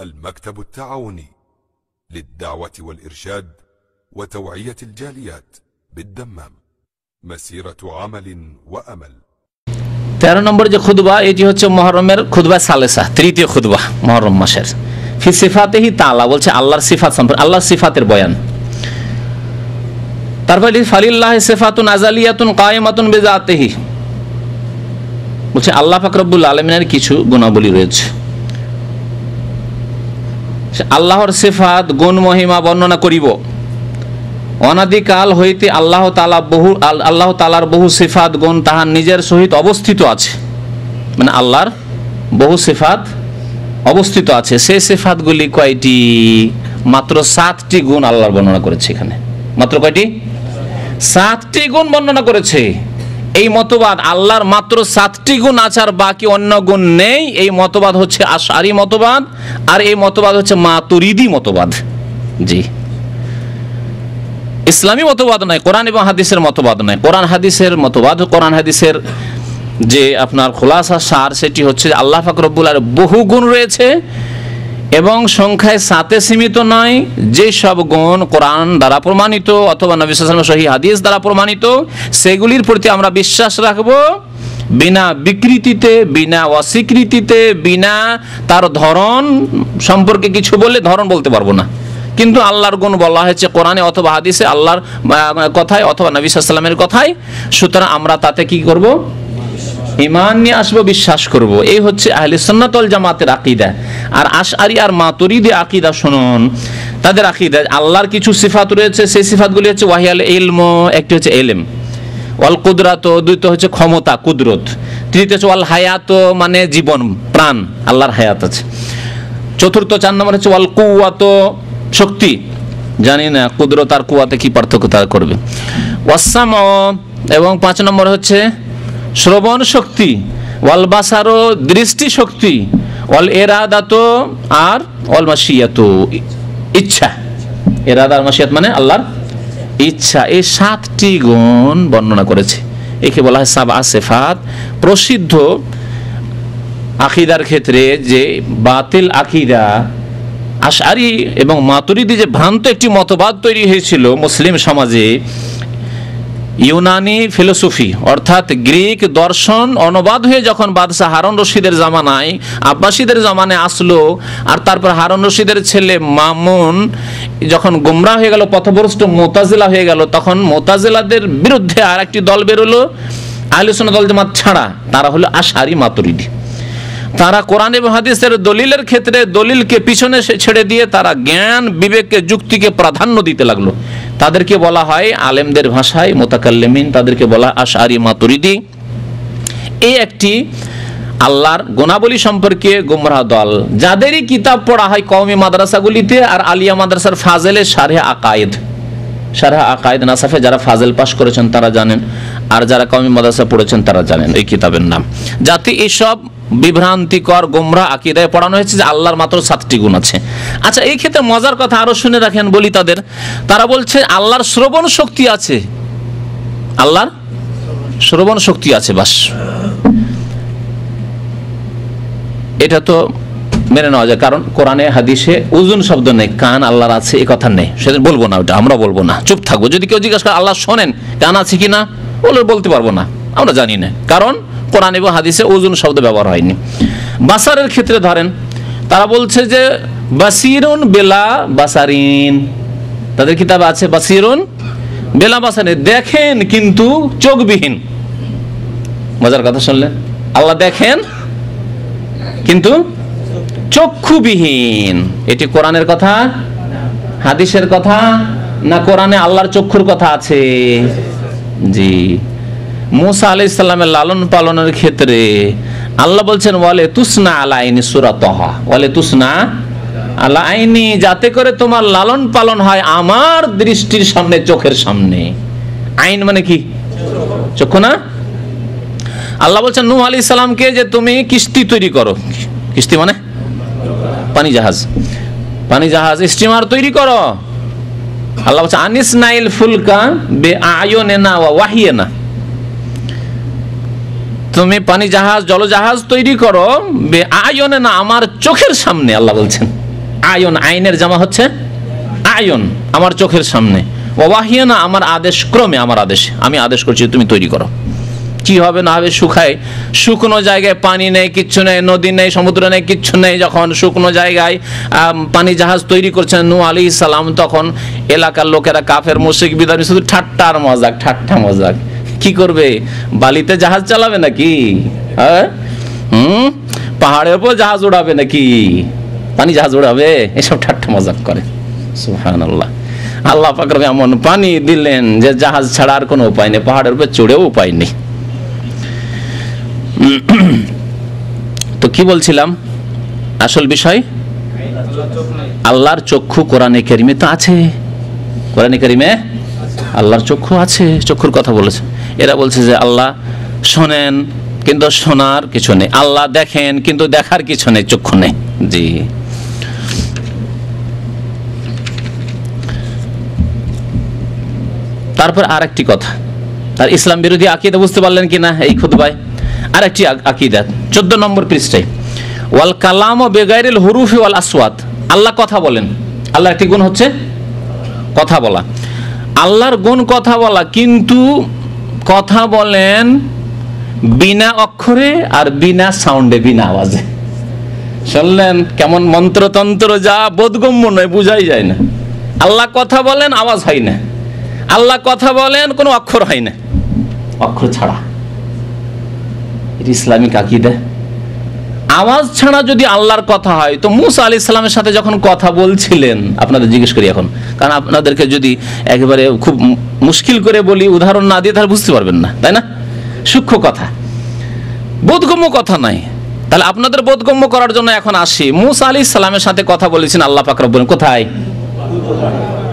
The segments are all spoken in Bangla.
المكتب التعاوني للدعوة والإرشاد وتوعية الجاليات بالدمام مسيرة عمل وأمل 13 নম্বর যে খুতবা এটি হচ্ছে মুহররমের খুতবা সালেসা তৃতীয় খুতবা মুহররম মাসের ফি সিফাতিহি তাআলা বলছে আল্লাহর সিফাত সম্পর্কে আল্লাহর সিফাতের বয়ান তারপরে ফালিল্লাহি সিফাতুন আযালিয়াতুন কায়েমাতুন বিযাতিহি বলছে আল্লাহ পাক রব্বুল আলামিনের কিছু গুণাবলী রয়েছে আল্লাহর সিফাত গুণ মহিমা বর্ণনা করিব অনাদিকাল হইতে আল্লাহ তাআলার বহু সিফাত গুণ তাহার নিজের সহিত অবস্থিত আছে মানে আল্লাহর বহু সিফাত অবস্থিত আছে সেই সিফাতগুলি কয়টি মাত্র 7টি গুণ আল্লাহর বর্ণনা করেছে এখানে মাত্র কয়টি 7টি গুণ বর্ণনা করেছে এই মতবাদ আল্লাহর মাত্র 7টি গুণ আছে আর বাকি অন্য গুণ নেই এই মতবাদ হচ্ছে আশআরী মতবাদ আর এই মতবাদ হচ্ছে মাতুরিদি মতবাদ জি ইসলামী মতবাদ নয় কোরআন এবং হাদিসের মতবাদ নয় কোরআন হাদিসের মতবাদ কোরআন হাদিসের যে আপনার খোলাসা সার সেটি হচ্ছে আল্লাহ পাক রব্বুল আলামিনের বহু গুণ রয়েছে এবং সংখ্যায় 7-এ সীমিত নয় যে সব গুণ কোরআন দ্বারা প্রমাণিত অথবা নবী সাল্লাল্লাহু আলাইহি ওয়াসাল্লামের সহিহ হাদিস দ্বারা প্রমাণিত সেগুলির প্রতি আমরা বিশ্বাস রাখব বিনা বিকৃতিতে বিনা অস্বীকৃতিতে বিনা তার ধরন সম্পর্কে কিছু বললে ধরন বলতে পারবো না কিন্তু আল্লাহর গুণ বলা হয়েছে কোরআনে অথবা হাদিসে আল্লাহর কথায় অথবা নবী সাল্লাল্লাহু আলাইহি ওয়াসাল্লামের কথায় সুতরাং আমরা তাতে কি করব ঈমান নিয়ে আসবো বিশ্বাস করব এই হচ্ছে আহলে সুন্নাত ওয়াল জামাতের আকীদা আর আশআরী আর মাতুরিদি আকীদা শুনুন তাদের আকীদা আল্লাহর কিছু সিফাত রয়েছে সেই সিফাতগুলি হচ্ছে ওয়াহিয়াল ইলম একটি হচ্ছে ইলম ওয়াল কুদরাত দুইটা হচ্ছে ক্ষমতা কুদরত তৃতীয় হচ্ছে ওয়াল হায়াত মানে জীবন প্রাণ আল্লাহর হায়াত আছে চতুর্থ 4 নম্বর হচ্ছে ওয়াল কুওয়াত শক্তি জানি না কুদরত আর কুওয়াতে কি পার্থক্য তা করবে ওয়াসাম এবং 5 নম্বর হচ্ছে শ্রবণ শক্তি ওয়াল বাসারো দৃষ্টি শক্তি ওয়াল ইরাদাতো আর ওয়াল মাশিয়াতু ইচ্ছা ইরাদা আর মাশিয়াত মানে আল্লাহর ইচ্ছা এই 7টি গুণ বর্ণনা করেছে একে বলা হয় সাবআ সিফাত প্রসিদ্ধ আকীদার ক্ষেত্রে যে বাতিল আকীদা আশআরী এবং মাতুরিদি যে ভ্রান্ত একটি মতবাদ তৈরি হয়েছিল মুসলিম সমাজে ইউনানি ফিলোসফি অর্থাৎ গ্রিক দর্শন অনুবাদ হয়ে যখন বাদশাহ হারুন রশিদের জামানায় আব্বাসীদের জামানায় আসলো আর তারপর হারুন রশিদের ছেলে মামুন যখন গোমরাহ হয়ে গেল পথভ্রষ্ট মুতাজিলা হয়ে গেল তখন মুতাজিলাদের বিরুদ্ধে আর একটি দল বেরোলো আহলে সুন্নাত ওয়াল জামাত ছাড়া তারা হলো আশআরী মাতুরিদি তারা কোরআন এবং হাদিসের দলিলের ক্ষেত্রে দলিলকে পিছনে ছেড়ে দিয়ে তারা জ্ঞান বিবেককে যুক্তিকে প্রাধান্য দিতে লাগলো তাদেরকে বলা হয় আলেমদের ভাষায় মুতাকাল্লিমিন তাদেরকে বলা আশআরী মাতুরিদি এই একটি আল্লাহর গুণাবলী সম্পর্কে গোমরাহ দল যাদেরই কিতাব পড়া হয় কওমি মাদ্রাসাগুলিতে আর আলিয়া মাদ্রাসার ফাজেলে শারহ আকায়েদ নাসাফে যারা ফাজেল পাস করেছেন তারা জানেন আর যারা কওমি মাদ্রাসা পড়েছেন তারা জানেন এই কিতাবের নাম যাতে এইসব বিভ্রান্তিকর গোমরাহ আকীদায় পড়ানো হয়েছে যে আল্লাহর মাত্র 7টি গুণ আছে আচ্ছা এই ক্ষেত্রে মজার কথা আরো শুনে রাখেন বলি তারা বলছে আল্লাহর শ্রবণ শক্তি আছে আল্লাহর শ্রবণ শক্তি আছে বাস এটা তো মেনে নেওয়া যায় কারণ কোরআনে হাদিসে উযুন শব্দ নেই কান আল্লাহর আছে এই কথা নেই সেদিন বলবো না ওটা আমরা বলবো না চুপ থাকবো যদি কেউ জিজ্ঞাসা করে আল্লাহ শোনেন কান আছে কিনা বলতে পারবো না আমরা জানি না কারণ কোরআন এবং হাদিসে উযুন শব্দ ব্যবহার হয়নি বাসারের ক্ষেত্রে ধরেন তারা বলছে যে বাসিরুন বেলা বাসারিন তাদের কিতাবে আছে বাসিরুন বেলা বাসারিন দেখেন কিন্তু চোখবিহীন মজার কথা শুনলেন আল্লাহ দেখেন কিন্তু চক্ষুবিহীন এটি কোরআনের কথা হাদিসের কথা না কোরআনে আল্লাহর চক্ষুর কথা আছে জি মুসা আলাইহিস সালামের লালন পালনের ক্ষেত্রে আল্লাহ বলছেন ওয়ালে তুসনা আলা আইনি সূরা তাহা ওয়ালে তুসনা আলা আইনি যাতে করে তোমার লালন পালন হয় আমার দৃষ্টির সামনে চোখের সামনে আইন মানে কি চক্ষু না আল্লাহ বলছেন নূহ আলাইহিস সালামকে যে তুমি কিস্তি তৈরি করো কিস্তি মানে পানি জাহাজ স্টিমার তৈরি করো আল্লাহ বলছে আনিস নাইল ফুলকা বে আয়ুনিনা ওয়া ওয়াহিয়িনা তুমি পানি জাহাজ জলজাহাজ তৈরি করো বে আয়ুনিনা আমার চোখের সামনে আল্লাহ বলছেন আয়ন, আইনের জামা হচ্ছে আয়ন, আমার চোখের সামনে। ওয়াহিয়ানা, আমার আদেশ ক্রমে, আমার আদেশে, আমি আদেশ করছি তুমি তৈরি করো। কি হবে না হবে, শুকায়, শুকনো জায়গায় পানি নেই, কিচ্ছু নেই, নদী নেই, সমুদ্র নেই, কিচ্ছু নেই, যখন শুকনো জায়গায় পানি জাহাজ তৈরি করছেন নূহ আলাইহিস সালাম, তখন এলাকার লোকেরা কাফের মুশরিক বিদারী শুধু ঠাট্টা আর মজাক, ঠাট্টা মজাক। কি করবে, বালিতে জাহাজ চালাবে নাকি? হ্যাঁ, পাহাড়ের উপর জাহাজ উড়াবে নাকি? পানি জাহাজ উড়াবে? এসব ঠাট্টা মজাক করে। সুবহানাল্লাহ। আল্লাহ পাক এমন পানি দিলেন যে জাহাজ ছাড়া আর কোনো উপায় নেই, পাহাড়ের উপর চড়েও উপায় নেই। তো কি বলছিলাম, আসল বিষয় আল্লাহর চক্ষু কোরআনে কারিমে তো আছে, কোরআনে কারিমে আল্লাহর চক্ষু আছে, চক্ষুর কথা বলেছে। এরা বলছে যে আল্লাহ শোনেন কিন্তু শোনার কিছু নেই, আল্লাহ দেখেন কিন্তু দেখার কিছু নেই, চক্ষু নেই। জি, তারপর আরেকটি কথা, তার ইসলাম বিরোধী আকীদা বুঝতে পারলেন কিনা এই খুতবায়? আরেকটি আকীদা 14 নম্বর পৃষ্ঠায়, ওয়াল কালামু বিগাইরিল হুরুফি ওয়াল আসওয়াত, আল্লাহ কথা বলেন, আল্লাহর একটি গুণ হচ্ছে কথা বলা। আল্লাহর গুণ কথা বলা, কিন্তু কথা বলেন বিনা অক্ষরে আর বিনা সাউন্ডে, বিনা আওয়াজে। শুনলেন কেমন মন্ত্রতন্ত্র, যা বোধগম্য নয়, বুঝাই যায় না। আল্লাহ কথা বলেন, আওয়াজ হয় না। আল্লাহ কথা বলেন, কোনো অক্ষর হয় না, অক্ষর ছাড়া। এটা ইসলামিক আকীদা। আওয়াজ ছাড়া যদি আল্লাহর কথা হয়, তো মূসা আলাইহিস সালামের সাথে যখন কথা বলছিলেন, আপনাদের জিজ্ঞেস করি এখন, কারণ আপনাদেরকে যদি একেবারে খুব মুশকিল করে বলি, উদাহরণ না দিয়ে, তাহলে বুঝতে পারবেন না, তাই না? সূক্ষ্ম কথা, বোধগম্য কথা নাই। তাহলে আপনাদের বোধগম্য করার জন্য এখন আসি, মূসা আলাইহিস সালামের সাথে কথা বলেছেন আল্লাহ পাক রব্বুল আলামিন কোথায়?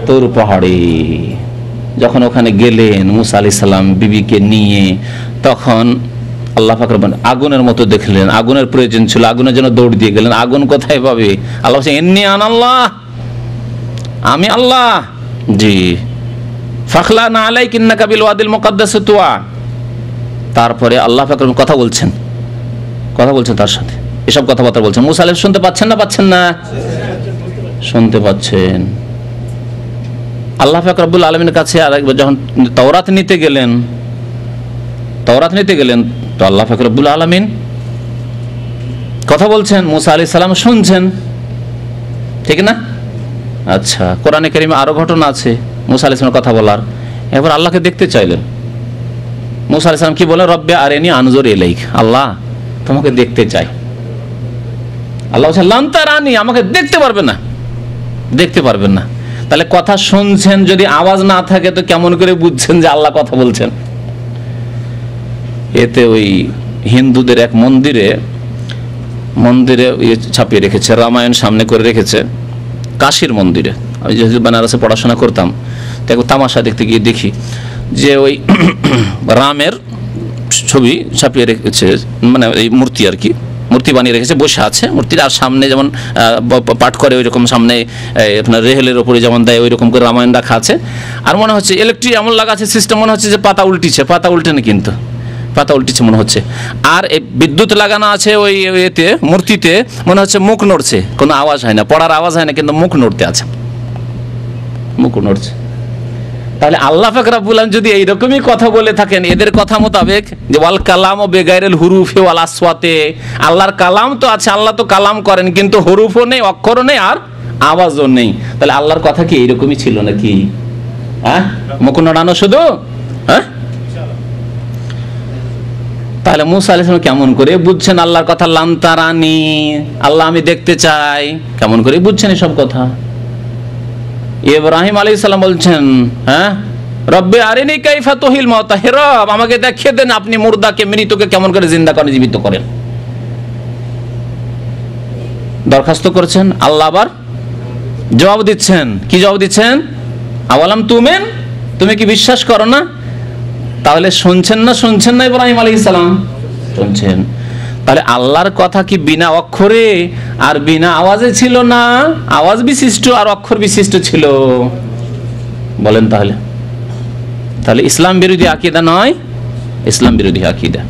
তুর পাহাড়ে। যখন ওখানে গেলেন মূসা আলাইহিস সালাম বিবিকে নিয়ে, তখন আল্লাহ পাক রব্বুল আলামিন আগুনের মতো দেখলেন, আগুনের প্রয়োজন ছিল, আগুনের জন্য দৌড় দিয়ে গেলেন। আগুন কোথায় পাবে? আল্লাহ বলছেন ইন্নী আনাল্লাহ, আমি আল্লাহ। জি, ফাখলানা আলাইকা ইন্নাকা বিল ওয়াদিল মুকাদ্দাস তুয়া। তারপরে আল্লাহ পাক রব্বুল কথা বলছেন তার সাথে, এসব কথাবার্তা বলছেন। মূসা আলাইহিস শুনতে পাচ্ছেন না? পাচ্ছেন না? শুনতে পাচ্ছেন। আল্লাহ পাক রব্বুল আলামিনের কাছে আরেকবার যখন তাওরাত নিতে গেলেন, তো আল্লাহ পাক রব্বুল আলামিন কথা বলছেন, মূসা আলাইহিস সালাম শুনছেন, ঠিক না? আচ্ছা, কোরআনে কারিমে আরো ঘটনা আছে মূসা আলাইহিস সালামের কথা বলার। এবার আল্লাহকে দেখতে চাইলেন। মূসা আলাইহিস সালাম কি বলেন? রব্বি আরিনি আনজুর ইলাইক, আল্লাহ তোমাকে দেখতে চাই। আল্লাহ বলছেন লান তারানি, আমাকে দেখতে পারবেন না। তাহলে কথা শুনছেন, যদি আওয়াজ না থাকে তো কেমন করে বুঝছেন যে আল্লাহ কথা বলছেন? এতে ওই হিন্দুদের এক মন্দিরে ছাপিয়ে রেখেছে, রামায়ণ সামনে করে রেখেছে, কাশীর মন্দিরে। আমি যেহেতু বেনারসে পড়াশোনা করতাম, তাই তামাশা দেখতে গিয়ে দেখি যে ওই রামের ছবি ছাপিয়ে রেখেছে, মানে এই মূর্তি আর কি, মূর্তি বানিয়ে রেখেছে, বসে আছে মূর্তির, আর সামনে যেমন পাঠ করে ওই রকম, সামনে আপনার রেহেলের ওপরে যেমন দেয় ওই রকম করে রামায়ণ রাখা আছে। আর মনে হচ্ছে ইলেকট্রিক এমন লাগা আছে সিস্টেম, মনে হচ্ছে যে পাতা উল্টেছে, কিন্তু পাতা উল্টেছে মনে হচ্ছে। আর বিদ্যুৎ লাগানো আছে ওই এতে, মূর্তিতে, মনে হচ্ছে মুখ নড়ছে, কোনো আওয়াজ হয় না, পড়ার আওয়াজ হয় না, কিন্তু মুখ নড়তে আছে, মুখ নড়ছে। তাহলে আল্লাহ পাক রব্বুল আলামিন যদি এইরকমই কথা বলে থাকেন এদের কথা মোতাবেক, যে ওয়াল কালামু বিগাইরিল হুরুফি ওয়াল আসওয়াতে, আল্লাহর কালাম তো আছে, আল্লাহ তো কালাম করেন, কিন্তু হুরুফও নেই, অক্ষরও নেই, আর আওয়াজও নেই। তাহলে আল্লাহর কথা কি এইরকমই ছিল নাকি? হ্যাঁ, মুখ নড়ানো শুধু? হ্যাঁ, তাহলে মূসা আলাইহিস সালাম কেমন করে বুঝছেন আল্লাহর কথা? লান তারানি, আল্লাহ আমি দেখতে চাই, কেমন করে বুঝছেন এসব কথা? ইব্রাহিম আলাইহিস সালাম বলছেন, হ্যাঁ, রব্বি আরিনি কাইফা তুহিল মাউতা, হে রব আমাকে দেখিয়ে দেন আপনি মুর্দাকে, মৃতকে কেমন করে জিন্দা করেন, জীবিত করেন। দরখাস্ত করছেন, আল্লাহ আবার জবাব দিচ্ছেন। কি জবাব দিচ্ছেন? আওয়ালাম তুমিন, তুমি কি বিশ্বাস করো না? তাহলে শুনছেন না ইব্রাহিম আলাইহিস সালাম? শুনছেন। তাহলে আল্লাহর কথা কি বিনা অক্ষরে আর বিনা আওয়াজে ছিল না, আওয়াজ বিশিষ্ট আর অক্ষর বিশিষ্ট ছিল? বলেন তাহলে ইসলাম বিরোধী আকীদা নয়, ইসলাম বিরোধী আকীদা।